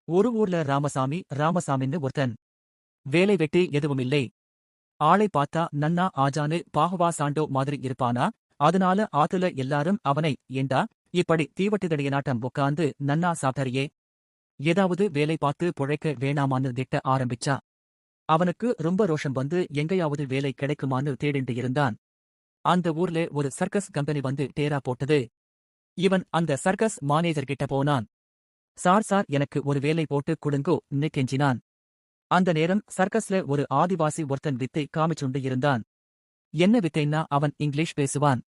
ஒரு ஊர்ல ராமசாமின்னு ஒருத்தன். வேலை வெட்டி எதுவுமில்லை. ஆளை பார்த்தா நன்னா ஆஜானு பாஹுவா சாண்டோ மாதிரி இருப்பானா, அதனால ஆத்துல எல்லாரும் அவனை, ஏண்டா இப்படி தீவட்டிதடியனாட்டம் உட்காந்து நன்னா சாப்பிட்டறியே, ஏதாவது வேலை பார்த்து பொழைக்க வேணாமான்னு திட்ட ஆரம்பிச்சா. அவனுக்கு ரொம்ப ரோஷம் வந்து எங்கேயாவது வேலை கிடைக்குமான்னு தேடிண்டு இருந்தான். அந்த ஊர்ல ஒரு சர்க்கஸ் கம்பெனி வந்து டேரா போட்டது. இவன் அந்த சர்க்கஸ் மானேஜர் கிட்ட போனான். சார் எனக்கு ஒரு வேலை போட்டு குடுங்கோ கெஞ்சினான். அந்த நேரம் சர்க்கஸ்ல ஒரு ஆதிவாசி ஒருத்தன் வித்தை காமிச்சுண்டு இருந்தான். என்ன வித்தைன்னா அவன் இங்கிலீஷ் பேசுவான்.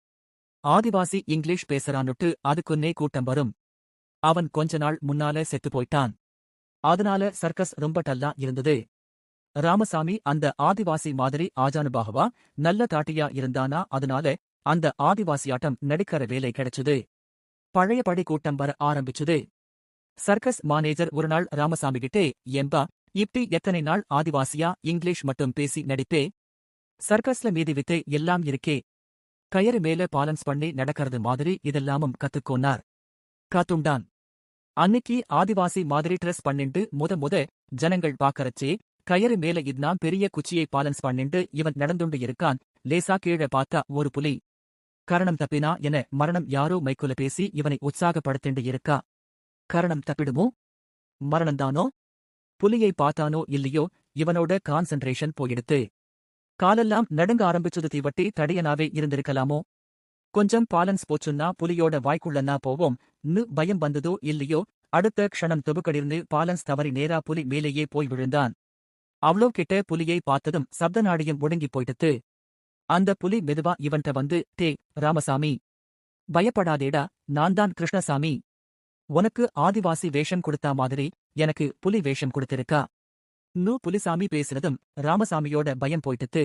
ஆதிவாசி இங்கிலீஷ் பேசுறான்னுட்டு அதுக்குன்னே கூட்டம் வரும். அவன் கொஞ்ச நாள் முன்னால செத்து போயிட்டான். அதனால சர்க்கஸ் ரொம்ப டல்லா இருந்தது. ராமசாமி அந்த ஆதிவாசி மாதிரி ஆஜானுபாகவா நல்ல தாட்டியா இருந்தானா, அதனால அந்த ஆதிவாசியாட்டம் நடிக்கிற வேலை கிடைச்சுது. பழையபடி கூட்டம் வர ஆரம்பிச்சுது. சர்க்கஸ் மானேஜர் ஒரு நாள் ராமசாமிகிட்டே, ஏம்பா இப்படி எத்தனை நாள் ஆதிவாசியா இங்கிலீஷ் மட்டும் பேசி நடிப்பே, சர்க்கஸ்ல மீதி வித்தை எல்லாம் இருக்கே, கயறு மேல பாலன்ஸ் பண்ணி நடக்கிறது மாதிரி இதெல்லாமும் கத்துக்கோன்னார். காத்துண்டான். அன்னிக்கு ஆதிவாசி மாதிரி ட்ரெஸ் பண்ணிண்டு முத ஜனங்கள் பாக்கறச்சே, கயறு மேல இத்னாம் பெரிய குச்சியை பாலன்ஸ் பண்ணிண்டு இவன் நடந்துண்டு இருக்கான். லேசா கீழ பார்த்தா ஒரு புலி. கரணம் தப்பினா என மரணம் யாரோ மைக்குல பேசி இவனை உற்சாகப்படுத்திண்டு இருக்கா. கரணம் தப்பிடுமோ, மரணந்தானோ? புலியை பார்த்தானோ இல்லையோ, இவனோட கான்சென்ட்ரேஷன் போயிடுத்து. காலெல்லாம் நடுங்க ஆரம்பிச்சது. தீவட்டி தடியனாவே இருந்திருக்கலாமோ? கொஞ்சம் பாலன்ஸ் போச்சுன்னா புலியோட வாய்க்குள்ளன்னா போவோம் பயம் வந்ததோ இல்லையோ, அடுத்த க்ஷணம் துபுக்கடிர்ந்து பாலன்ஸ் தவறி நேரா புலி மேலேயே போய் விழுந்தான். அவ்ளோ கிட்ட புலியை பார்த்ததும் சப்த நாடியும் ஒடுங்கி போயிடுத்து. அந்த புலி மெதுவா இவன்ட்ட வந்து, டே ராமசாமி, பயப்படாதேடா, நான்தான் கிருஷ்ணசாமி. உனக்கு ஆதிவாசி வேஷம் கொடுத்தா மாதிரி எனக்கு புலி வேஷம் கொடுத்திருக்கா. புலிசாமி பேசினதும் ராமசாமியோட பயம் போயிட்டுத்து.